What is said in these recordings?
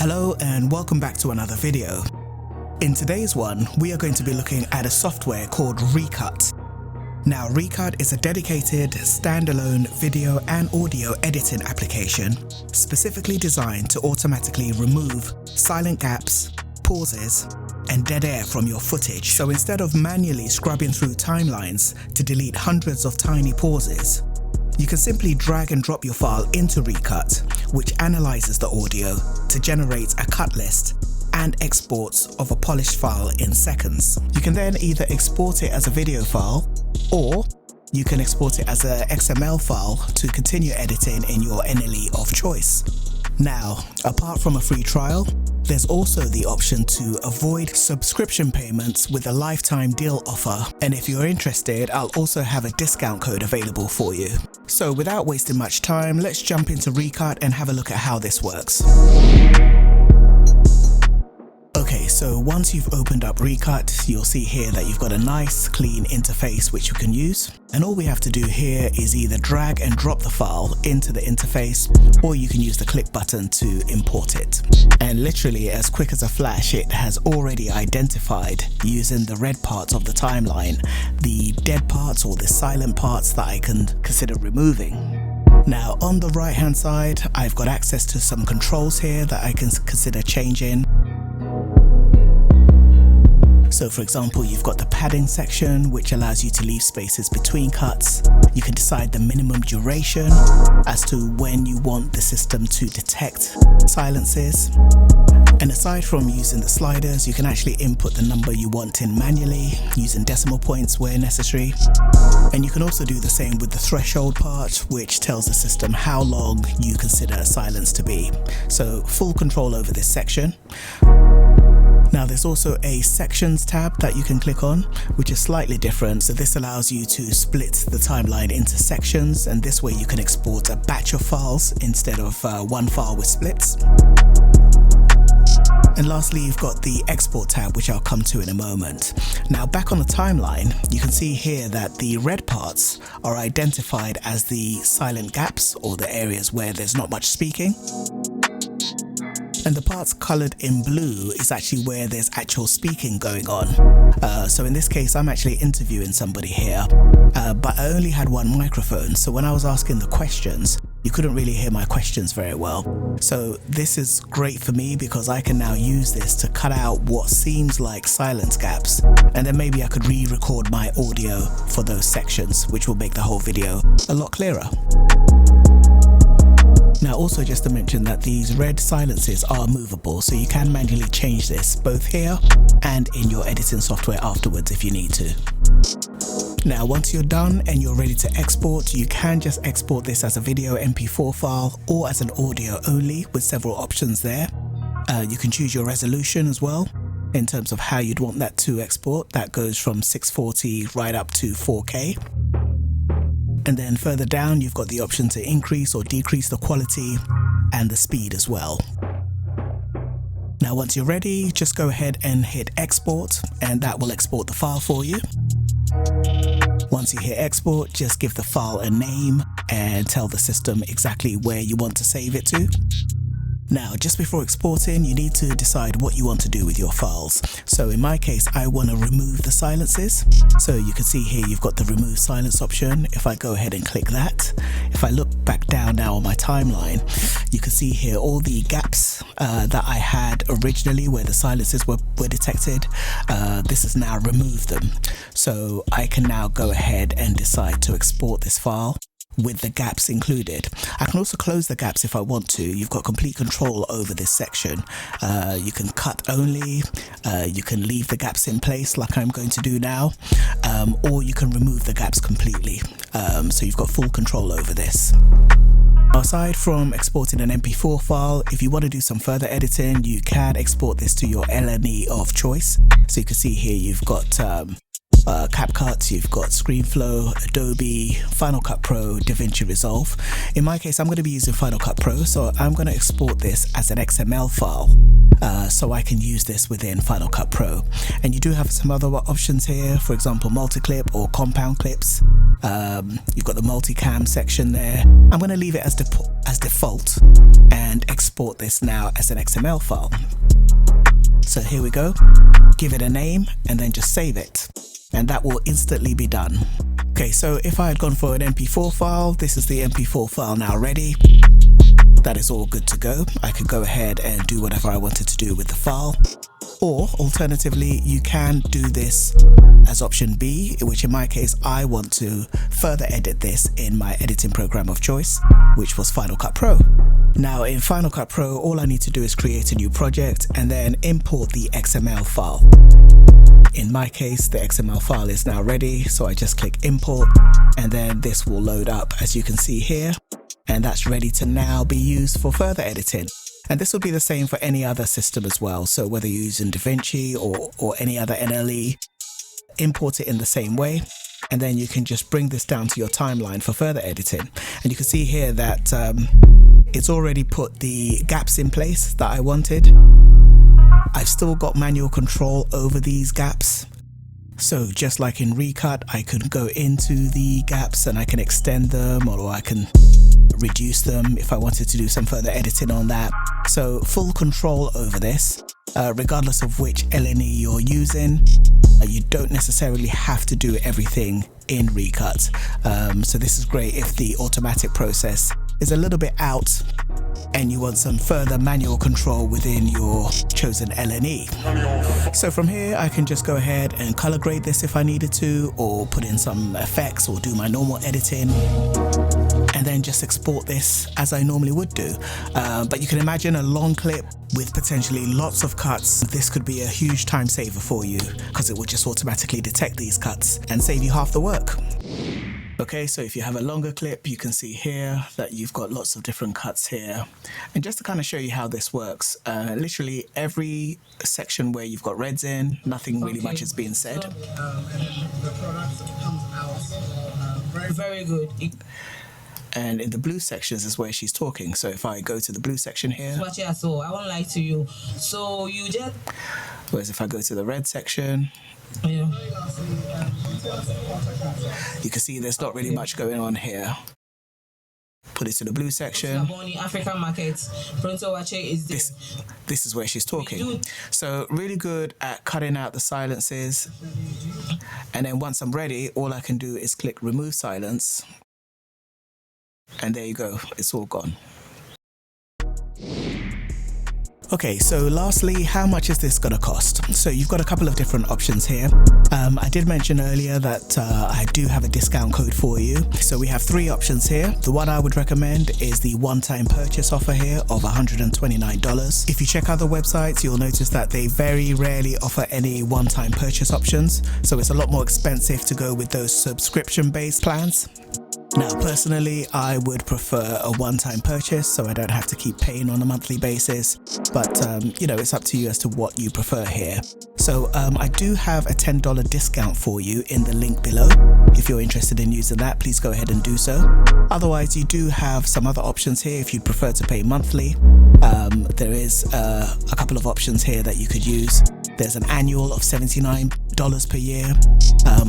Hello and welcome back to another video. In today's one, we are going to be looking at a software called Recut. Now, Recut is a dedicated, standalone video and audio editing application specifically designed to automatically remove silent gaps, pauses, and dead air from your footage. So instead of manually scrubbing through timelines to delete hundreds of tiny pauses, you can simply drag and drop your file into Recut, which analyzes the audio to generate a cut list and exports of a polished file in seconds. You can then either export it as a video file, or you can export it as an XML file to continue editing in your NLE of choice. Now, apart from a free trial, there's also the option to avoid subscription payments with a lifetime deal offer. And if you're interested, I'll also have a discount code available for you. So without wasting much time, let's jump into Recut and have a look at how this works. Okay, so once you've opened up Recut, you'll see here that you've got a nice clean interface which you can use. And all we have to do here is either drag and drop the file into the interface, or you can use the click button to import it. And literally as quick as a flash, it has already identified, using the red parts of the timeline, the dead parts or the silent parts that I can consider removing. Now on the right hand side, I've got access to some controls here that I can consider changing. So for example, you've got the padding section, which allows you to leave spaces between cuts. You can decide the minimum duration as to when you want the system to detect silences. And aside from using the sliders, you can actually input the number you want in manually, using decimal points where necessary. And you can also do the same with the threshold part, which tells the system how long you consider a silence to be. So full control over this section. Now there's also a sections tab that you can click on, which is slightly different. So this allows you to split the timeline into sections, and this way you can export a batch of files instead of one file with splits. And lastly, you've got the export tab, which I'll come to in a moment. Now back on the timeline, you can see here that the red parts are identified as the silent gaps, or the areas where there's not much speaking. And the parts coloured in blue is actually where there's actual speaking going on. So in this case, I'm actually interviewing somebody here, but I only had one microphone. So when I was asking the questions, you couldn't really hear my questions very well. So this is great for me because I can now use this to cut out what seems like silence gaps. And then maybe I could re-record my audio for those sections, which will make the whole video a lot clearer. Now also just to mention that these red silences are movable, so you can manually change this both here and in your editing software afterwards if you need to. Now once you're done and you're ready to export, you can just export this as a video MP4 file or as an audio only with several options there. You can choose your resolution as well in terms of how you'd want that to export. That goes from 640 right up to 4K. And then further down, you've got the option to increase or decrease the quality and the speed as well. Now, once you're ready, just go ahead and hit export, and that will export the file for you. Once you hit export, just give the file a name and tell the system exactly where you want to save it to. Now, just before exporting, you need to decide what you want to do with your files. So in my case, I want to remove the silences. So you can see here, you've got the remove silence option. If I go ahead and click that, if I look back down now on my timeline, you can see here all the gaps that I had originally where the silences were detected. This has now removed them. So I can now go ahead and decide to export this file with the gaps included. I can also close the gaps if I want to. You've got complete control over this section. You can cut only, you can leave the gaps in place like I'm going to do now, or you can remove the gaps completely. So you've got full control over this. Aside from exporting an MP4 file, if you want to do some further editing, you can export this to your NLE of choice. So you can see here you've got CapCut, you've got ScreenFlow, Adobe, Final Cut Pro, DaVinci Resolve. In my case, I'm going to be using Final Cut Pro, so I'm going to export this as an XML file so I can use this within Final Cut Pro. And you do have some other options here, for example, multi-clip or compound clips. You've got the multicam section there. I'm going to leave it as default and export this now as an XML file. So here we go, give it a name and then just save it, and that will instantly be done. Okay, so if I had gone for an MP4 file, this is the MP4 file now ready. That is all good to go. I could go ahead and do whatever I wanted to do with the file. Or alternatively, you can do this as option B, which in my case, I want to further edit this in my editing program of choice, which was Final Cut Pro. Now in Final Cut Pro, all I need to do is create a new project and then import the XML file. In my case, the XML file is now ready, so I just click import and then this will load up, as you can see here, and that's ready to now be used for further editing. And this will be the same for any other system as well. So whether you're using DaVinci or any other NLE, import it in the same way. And then you can just bring this down to your timeline for further editing. And you can see here that it's already put the gaps in place that I wanted. I've still got manual control over these gaps. So just like in Recut, I can go into the gaps and I can extend them, or I can reduce them if I wanted to do some further editing on that. So full control over this, regardless of which LNE you're using. You don't necessarily have to do everything in Recut. So this is great if the automatic process is a little bit out and you want some further manual control within your chosen LNE. So from here, I can just go ahead and color grade this if I needed to, or put in some effects or do my normal editing, and then just export this as I normally would do. But you can imagine a long clip with potentially lots of cuts. This could be a huge time saver for you because it will just automatically detect these cuts and save you half the work. Okay, so if you have a longer clip, you can see here that you've got lots of different cuts here. And just to kind of show you how this works, literally every section where you've got reds in, nothing really much is being said. So, the product comes out very good. And in the blue sections is where she's talking. So if I go to the blue section here, So I won't lie to you. So you just. Whereas if I go to the red section, Yeah. you can see there's not really much going on here. Put it to the blue section. African markets. This is where she's talking. So really good at cutting out the silences. And then once I'm ready, all I can do is click remove silence. And there you go, it's all gone. Okay, so lastly, how much is this gonna cost? So you've got a couple of different options here. I did mention earlier that I do have a discount code for you. So we have three options here. The one I would recommend is the one-time purchase offer here of $129. If you check other websites, you'll notice that they very rarely offer any one-time purchase options. So it's a lot more expensive to go with those subscription-based plans. Now, personally, I would prefer a one-time purchase so I don't have to keep paying on a monthly basis. But, you know, it's up to you as to what you prefer here. So I do have a $10 discount for you in the link below. If you're interested in using that, please go ahead and do so. Otherwise, you do have some other options here if you'd prefer to pay monthly. There is a couple of options here that you could use. There's an annual of $79 per year,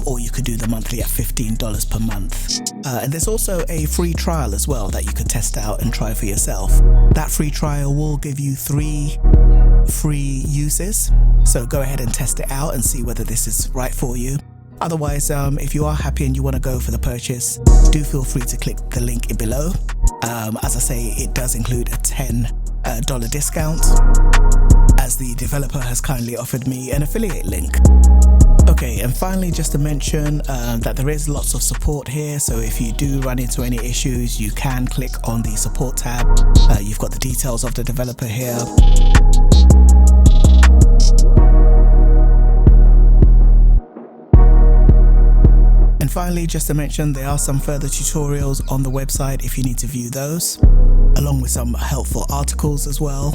or you could do the monthly at $15 per month. And there's also a free trial as well that you could test out and try for yourself. That free trial will give you 3 free uses. So go ahead and test it out and see whether this is right for you. Otherwise, if you are happy and you want to go for the purchase, do feel free to click the link below. As I say, it does include a $10 discount, as the developer has kindly offered me an affiliate link. Okay, and finally, just to mention that there is lots of support here, so if you do run into any issues, you can click on the support tab. You've got the details of the developer here. And finally, just to mention, there are some further tutorials on the website if you need to view those. along with some helpful articles as well.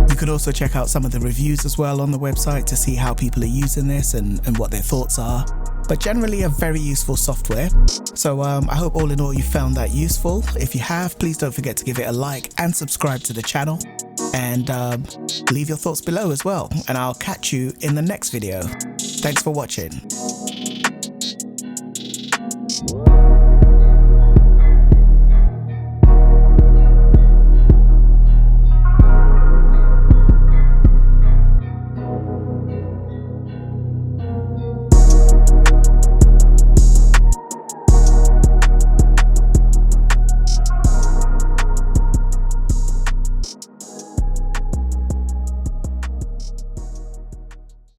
You could also check out some of the reviews as well on the website to see how people are using this and what their thoughts are. But generally a very useful software. So I hope all in all you found that useful. If you have, please don't forget to give it a like and subscribe to the channel, and leave your thoughts below as well. And I'll catch you in the next video. Thanks for watching.